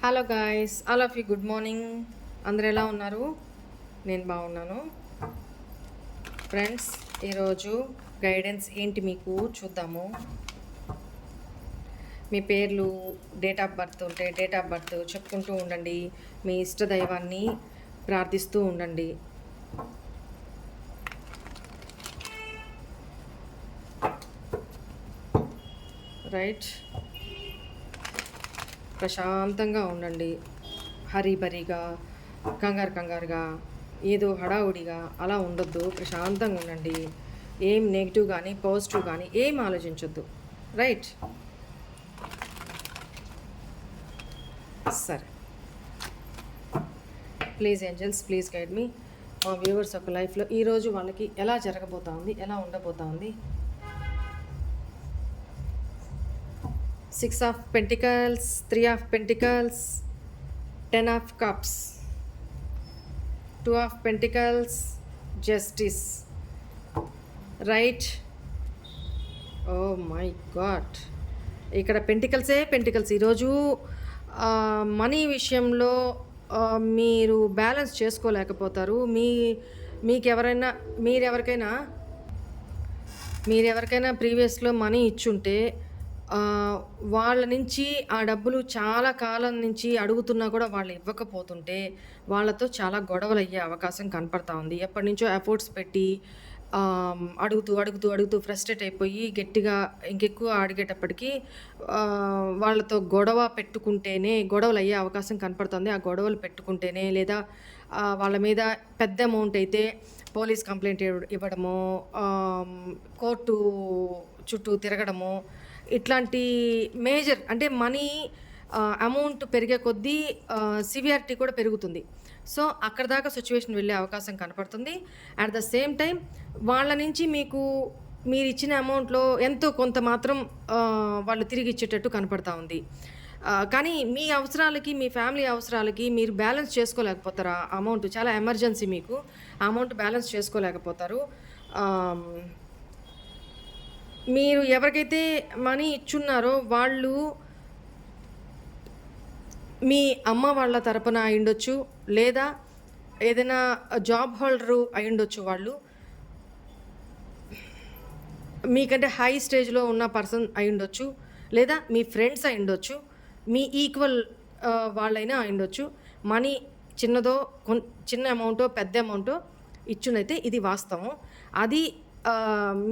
Hello guys, all of you good morning. అందరు ఎలా ఉన్నారు? నేను బాగున్నాను. ఫ్రెండ్స్, ఈరోజు గైడెన్స్ ఏంటి మీకు చూద్దాము. మీ పేర్లు, డేట్ ఆఫ్ బర్త్ ఉంటే డేట్ ఆఫ్ బర్త్ చెప్పుకుంటూ ఉండండి. మీ ఇష్ట దైవాన్ని ప్రార్థిస్తూ ఉండండి. రైట్, ప్రశాంతంగా ఉండండి. హరీబరీగా, కంగారుగా, ఏదో హడావుడిగా అలా ఉండొద్దు. ప్రశాంతంగా ఉండండి. ఏం నెగిటివ్ కానీ పాజిటివ్ కానీ ఏం ఆలోచించొద్దు. రైట్, సరే. ప్లీజ్ ఏంజల్స్, ప్లీజ్ గైడ్ మీ. మా వ్యూవర్స్ ఒక లైఫ్లో ఈరోజు వాళ్ళకి ఎలా జరగబోతా ఉంది, ఎలా ఉండబోతా ఉంది. 6 of pentacles, 3 of pentacles, 10 of cups, 2 of pentacles, justice. Right, oh my god, ఇక్కడ పెంటికల్స్. ఈరోజు మనీ విషయంలో మీరు బ్యాలెన్స్ చేసుకోలేకపోతారు. మీరెవరికైనా ప్రీవియస్లో మనీ ఇచ్చుంటే వాళ్ళ నుంచి ఆ డబ్బులు చాలా కాలం నుంచి అడుగుతున్నా కూడా వాళ్ళు ఇవ్వకపోతుంటే వాళ్ళతో చాలా గొడవలు అయ్యే అవకాశం కనపడతా ఉంది. ఎప్పటి నుంచో ఎఫర్ట్స్ పెట్టి అడుగుతూ ఫ్రస్ట్రేట్ అయిపోయి గట్టిగా ఇంకెక్కువ అడిగేటప్పటికి వాళ్ళతో గొడవలు అయ్యే అవకాశం కనపడుతుంది. ఆ గొడవలు పెట్టుకుంటేనే, లేదా వాళ్ళ మీద పెద్ద అమౌంట్ అయితే పోలీస్ కంప్లైంట్ ఇవ్వడము, కోర్టు చుట్టూ తిరగడము, ఇట్లాంటి మేజర్ అంటే మనీ అమౌంట్ పెరిగే కొద్దీ సివియారిటీ కూడా పెరుగుతుంది. సో అక్కడ దాకా సిచ్యువేషన్ వెళ్ళే అవకాశం కనపడుతుంది. అట్ ద సేమ్ టైం వాళ్ళ నుంచి మీరు ఇచ్చిన అమౌంట్లో ఎంతో కొంత మాత్రం వాళ్ళు తిరిగి ఇచ్చేటట్టు కనపడతా ఉంది. కానీ మీ అవసరాలకి, మీ ఫ్యామిలీ అవసరాలకి మీరు బ్యాలెన్స్ చేసుకోలేకపోతారు. ఆ అమౌంట్ చాలా ఎమర్జెన్సీ, మీకు ఆ అమౌంట్ బ్యాలెన్స్ చేసుకోలేకపోతారు. మీరు ఎవరికైతే మనీ ఇచ్చున్నారో వాళ్ళు మీ అమ్మ వాళ్ళ తరపున అయ్యుండొచ్చు, లేదా ఏదైనా జాబ్ హోల్డరు అయ్యుండొచ్చు. వాళ్ళు మీకంటే హై స్టేజ్లో ఉన్న పర్సన్ అయ్యుండొచ్చు, లేదా మీ ఫ్రెండ్స్ అయ్యుండొచ్చు, మీ ఈక్వల్ వాళ్ళైనా అయ్యుండొచ్చు. మనీ చిన్న అమౌంటో పెద్ద అమౌంటో ఇచ్చునైతే ఇది వాస్తవం. అది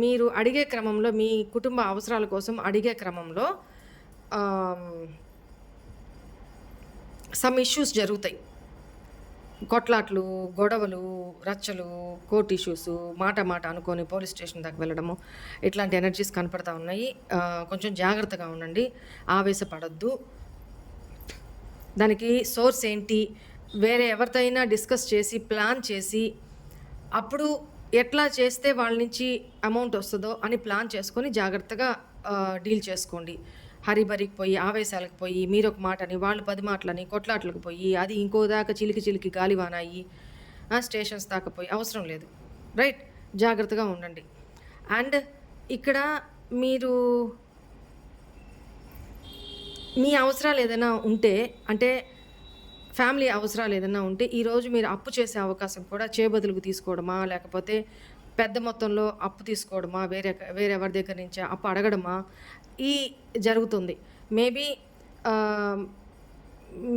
మీరు అడిగే క్రమంలో, మీ కుటుంబ అవసరాల కోసం అడిగే క్రమంలో సమ్ ఇష్యూస్ జరుగుతాయి. కొట్లాట్లు, గొడవలు, రచ్చలు, కోర్ట్ ఇష్యూస్, మాట అనుకొని పోలీస్ స్టేషన్ దాకా వెళ్ళడము, ఇట్లాంటి ఎనర్జీస్ కనపడతా ఉన్నాయి. కొంచెం జాగ్రత్తగా ఉండండి, ఆవేశపడద్దు. దానికి సోర్స్ ఏంటి, వేరే ఎవరితో అయినా డిస్కస్ చేసి ప్లాన్ చేసి అప్పుడు ఎట్లా చేస్తే వాళ్ళ నుంచి అమౌంట్ వస్తుందో అని ప్లాన్ చేసుకొని జాగ్రత్తగా డీల్ చేసుకోండి. హరిబరికి పోయి, ఆవేశాలకు పోయి, మీరు ఒక మాటని వాళ్ళు 10 మాటలని, కొట్లాట్లకు పోయి, అది ఇంకో దాకా చిలికి గాలివానాయి స్టేషన్స్ దాకా పోయి అవసరం లేదు. రైట్, జాగ్రత్తగా ఉండండి. అండ్ ఇక్కడ మీరు మీ అవసరాలు ఏదైనా ఉంటే, అంటే ఫ్యామిలీ అవసరాలు ఏదైనా ఉంటే ఈరోజు మీరు అప్పు చేసే అవకాశం కూడా, చేబదులుకు తీసుకోవడమా, లేకపోతే పెద్ద మొత్తంలో అప్పు తీసుకోవడమా, వేరెవరి దగ్గర నుంచి అప్పు అడగడమా, ఈ జరుగుతుంది. మేబీ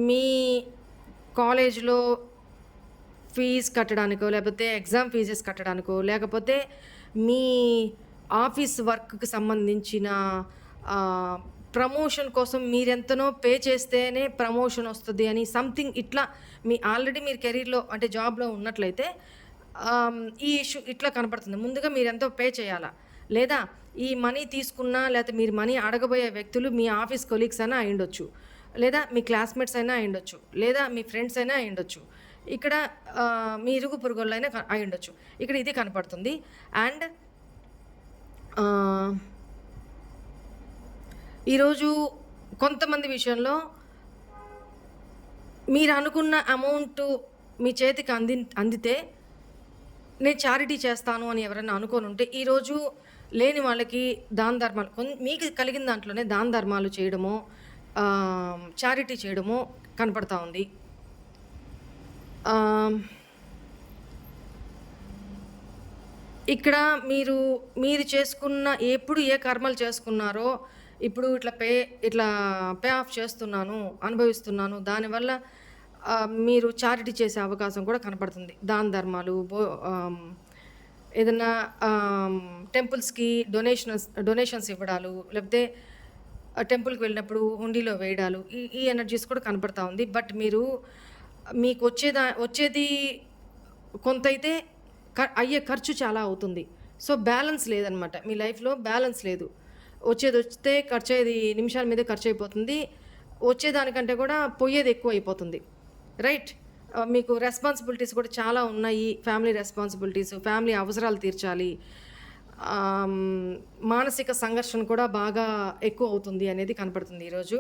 మీ కాలేజ్లో ఫీజు కట్టడానికో, లేకపోతే ఎగ్జామ్ ఫీజెస్ కట్టడానికో, లేకపోతే మీ ఆఫీస్ వర్క్కి సంబంధించిన ప్రమోషన్ కోసం మీరెంతనో పే చేస్తేనే ప్రమోషన్ వస్తుంది అని సంథింగ్, ఇట్లా ఆల్రెడీ మీరు కెరీర్లో అంటే జాబ్లో ఉన్నట్లయితే ఈ ఇష్యూ ఇట్లా కనపడుతుంది. ముందుగా మీరు ఎంతో పే చేయాలా, లేదా ఈ మనీ తీసుకున్నా, లేకపోతే మీరు మనీ అడగబోయే వ్యక్తులు మీ ఆఫీస్ కొలీగ్స్ అయినా అయ్యుండొచ్చు, లేదా మీ క్లాస్మేట్స్ అయినా అయ్యుండొచ్చు, లేదా మీ ఫ్రెండ్స్ అయినా అయ్యుండొచ్చు, ఇక్కడ మీ ఇరుగు పొరుగులైనా అయ్యుండొచ్చు. ఇక్కడ ఇది కనపడుతుంది. అండ్ ఈరోజు కొంతమంది విషయంలో మీరు అనుకున్న అమౌంట్ మీ చేతికి అందితే నేను చారిటీ చేస్తాను అని ఎవరైనా అనుకొని ఉంటే, ఈరోజు లేని వాళ్ళకి దాన ధర్మాలు, మీకు కలిగిన దాంట్లోనే దాన ధర్మాలు చేయడమో, చారిటీ చేయడమో కనపడతా ఉంది. ఆహ్, ఇక్కడ మీరు మీరు చేసుకున్న ఎప్పుడు ఏ కర్మలు చేసుకున్నారో, ఇప్పుడు ఇట్లా పే ఆఫ్ చేస్తున్నాను, అనుభవిస్తున్నాను. దానివల్ల మీరు చారిటీ చేసే అవకాశం కూడా కనపడుతుంది. దాన ధర్మాలు, ఏదన్నా టెంపుల్స్‌కి డొనేషన్స్ ఇవ్వడాలు, లేకపోతే టెంపుల్‌కి వెళ్ళినప్పుడు హుండీలో వేయడాలు, ఈ ఈ ఎనర్జీస్ కూడా కనపడతా ఉంది. బట్ మీరు వచ్చేది కొంతైతే అయ్యే ఖర్చు చాలా అవుతుంది. సో, బ్యాలెన్స్ లేదనమాట. మీ లైఫ్‌లో బ్యాలెన్స్ లేదు. వచ్చేదొస్తే ఖర్చయ్యేది నిమిషాల మీదే ఖర్చయిపోతుంది. వచ్చేదానికంటే కూడా పోయేది ఎక్కువైపోతుంది. రైట్? మీకు రెస్పాన్సిబిలిటీస్ కూడా చాలా ఉన్నాయి. ఫ్యామిలీ రెస్పాన్సిబిలిటీస్, ఫ్యామిలీ అవసరాలు తీర్చాలి. మానసిక సంఘర్షణ కూడా బాగా ఎక్కువ అవుతుంది అనేది కనపడుతుంది ఈరోజు.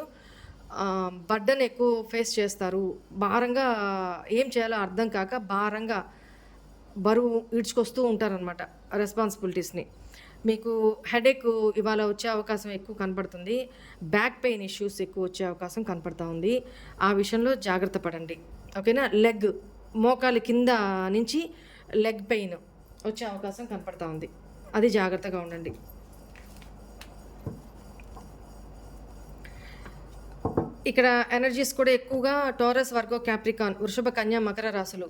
బర్డెన్ ఎక్కువ ఫేస్ చేస్తారు. భారంగా ఏం చేయాలో అర్థం కాక భారంగా బరువు ఈడ్చుకొస్తూ ఉంటారనమాట రెస్పాన్సిబిలిటీస్‌ని. మీకు హెడేక్ ఇవాళ వచ్చే అవకాశం ఎక్కువ కనపడుతుంది. బ్యాక్ పెయిన్ ఇష్యూస్ ఎక్కువ వచ్చే అవకాశం కనపడతా ఉంది. ఆ విషయంలో జాగ్రత్త పడండి. ఓకేనా? మోకాలి కింద నుంచి లెగ్ పెయిన్ వచ్చే అవకాశం కనపడతా ఉంది. అది జాగ్రత్తగా ఉండండి. ఇక్కడ ఎనర్జీస్ కూడా ఎక్కువగా టారస్, వర్గో, క్యాప్రికాన్, వృషభ, కన్య, మకర రాశులు,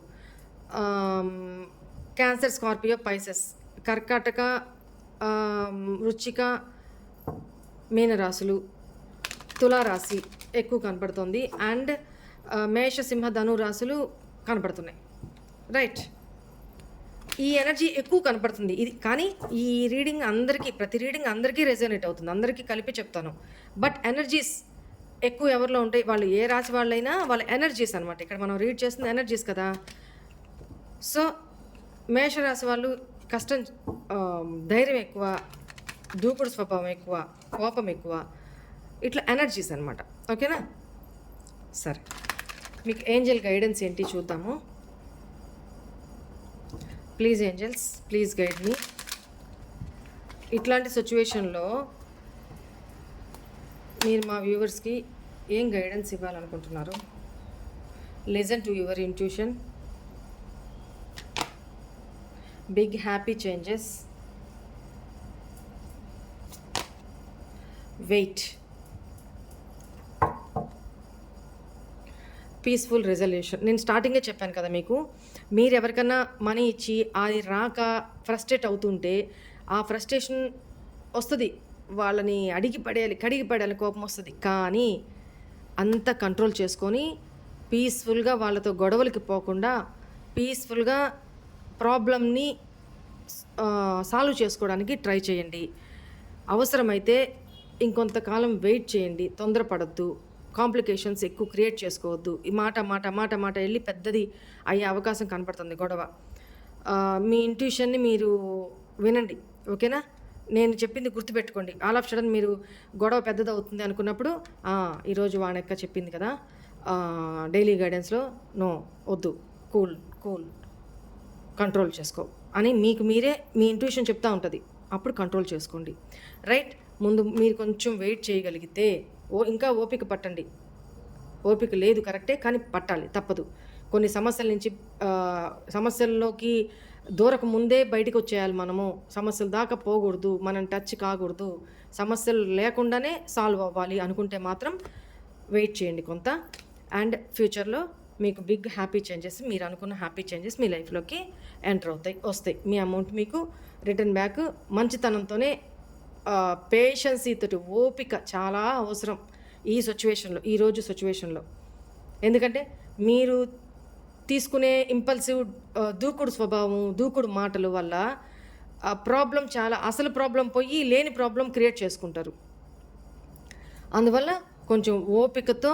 క్యాన్సర్, స్కార్పియో, పైసెస్, కర్కాటక, వృశ్చిక, మీనరాశులు, తులారాశి ఎక్కువ కనపడుతుంది. అండ్ మేష, సింహ, ధను రాశులు కనపడుతున్నాయి. రైట్? ఈ ఎనర్జీ ఎక్కువ కనపడుతుంది. ఇది కానీ ఈ రీడింగ్ ప్రతి రీడింగ్ అందరికీ రెజోనేట్ అవుతుంది. అందరికీ కలిపి చెప్తాను. బట్ ఎనర్జీస్ ఎక్కువ ఎవరిలో ఉంటాయి, వాళ్ళు ఏ రాశి వాళ్ళైనా వాళ్ళ ఎనర్జీస్ అనమాట. ఇక్కడ మనం రీడ్ చేస్తుంది ఎనర్జీస్ కదా. సో, మేషరాశి వాళ్ళు కష్టం, ధైర్యం ఎక్కువ, దూకుడు స్వభావం ఎక్కువ, కోపం ఎక్కువ, ఇట్లా ఎనర్జీస్ అనమాట. ఓకేనా? సరే, మీకు ఏంజెల్ గైడెన్స్ ఏంటి చూద్దాము. Please angels, please guide me. ఇట్లాంటి సిచ్యువేషన్లో మీరు మా వ్యూవర్స్కి ఏం గైడెన్స్ ఇవ్వాలనుకుంటున్నారు? Listen to your intuition. Big happy changes, wait, peaceful resolution. నేను స్టార్టింగే చెప్పాను కదా మీకు, మీరు ఎవరికన్నా మనీ ఇచ్చి అది రాక ఫ్రస్ట్రేట్ అవుతుంటే ఆ ఫ్రస్ట్రేషన్ వస్తుంది, వాళ్ళని కడిగి పడేయాలి, కోపం వస్తుంది. కానీ అంత కంట్రోల్ చేసుకొని పీస్ఫుల్గా వాళ్ళతో గొడవలకి పోకుండా పీస్ఫుల్గా ప్రాబ్లమ్ని సాల్వ్ చేసుకోవడానికి ట్రై చేయండి. అవసరమైతే ఇంకొంతకాలం వెయిట్ చేయండి. తొందరపడద్దు. కాంప్లికేషన్స్ ఎక్కువ క్రియేట్ చేసుకోవద్దు. ఈ మాట వెళ్ళి పెద్దది అయ్యే అవకాశం కనపడుతుంది గొడవ. మీ ఇంట్యూషన్ని మీరు వినండి. ఓకేనా? నేను చెప్పింది గుర్తుపెట్టుకోండి. ఆల్ ఆఫ్ సడన్ మీరు గొడవ పెద్దదవుతుంది అనుకున్నప్పుడు, ఈరోజు వాణెక్క చెప్పింది కదా డైలీ గైడెన్స్లో, నో వద్దు, కూల్ కంట్రోల్ చేసుకో అని మీకు మీరే మీ ఇంట్యూషన్ చెప్తూ ఉంటుంది. అప్పుడు కంట్రోల్ చేసుకోండి. రైట్? ముందు మీరు కొంచెం వెయిట్ చేయగలిగితే ఇంకా ఓపిక పట్టండి. ఓపిక లేదు కరెక్టే, కానీ పట్టాలి, తప్పదు. కొన్ని సమస్యల్లోకి దూరకు ముందే బయటకు వచ్చేయాలి. మనము సమస్యల దాకా పోకూడదు, మనం టచ్ కాకూడదు. సమస్యలు లేకుండానే సాల్వ్ అవ్వాలి అనుకుంటే మాత్రం వెయిట్ చేయండి కొంత. అండ్ ఫ్యూచర్లో మీకు బిగ్ హ్యాపీ చేంజెస్, మీరు అనుకున్న హ్యాపీ చేంజెస్ మీ లైఫ్లోకి ఎంటర్ వస్తాయి. మీ అమౌంట్ మీకు రిటర్న్ బ్యాక్. మంచితనంతోనే పేషెన్సీ తోటి ఓపిక చాలా అవసరం ఈరోజు సిచ్యువేషన్లో. ఎందుకంటే మీరు తీసుకునే ఇంపల్సివ్ దూకుడు స్వభావం, దూకుడు మాటల వల్ల అసలు ప్రాబ్లం పోయి లేని ప్రాబ్లం క్రియేట్ చేసుకుంటారు. అందువల్ల కొంచెం ఓపికతో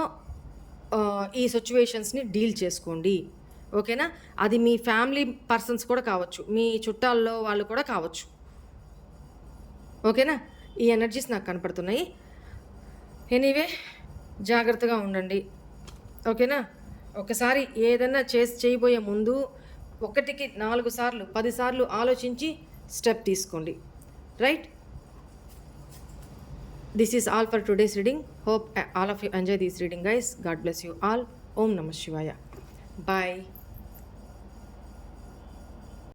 ఈ సిచ్యువేషన్స్ని డీల్ చేసుకోండి. ఓకేనా? అది మీ ఫ్యామిలీ పర్సన్స్ కూడా కావచ్చు, మీ చుట్టాల్లో వాళ్ళు కూడా కావచ్చు. ఓకేనా? ఈ ఎనర్జీస్ నాకు కనపడుతున్నాయి. ఎనీవే, జాగ్రత్తగా ఉండండి. ఓకేనా? ఒకసారి ఏదైనా చేయబోయే ముందు 1కి 4 సార్లు 10 సార్లు ఆలోచించి స్టెప్ తీసుకోండి. Right? This is all for today's reading. Hope all of you enjoy this reading, guys. God bless you all. Om Namah Shivaya. Bye.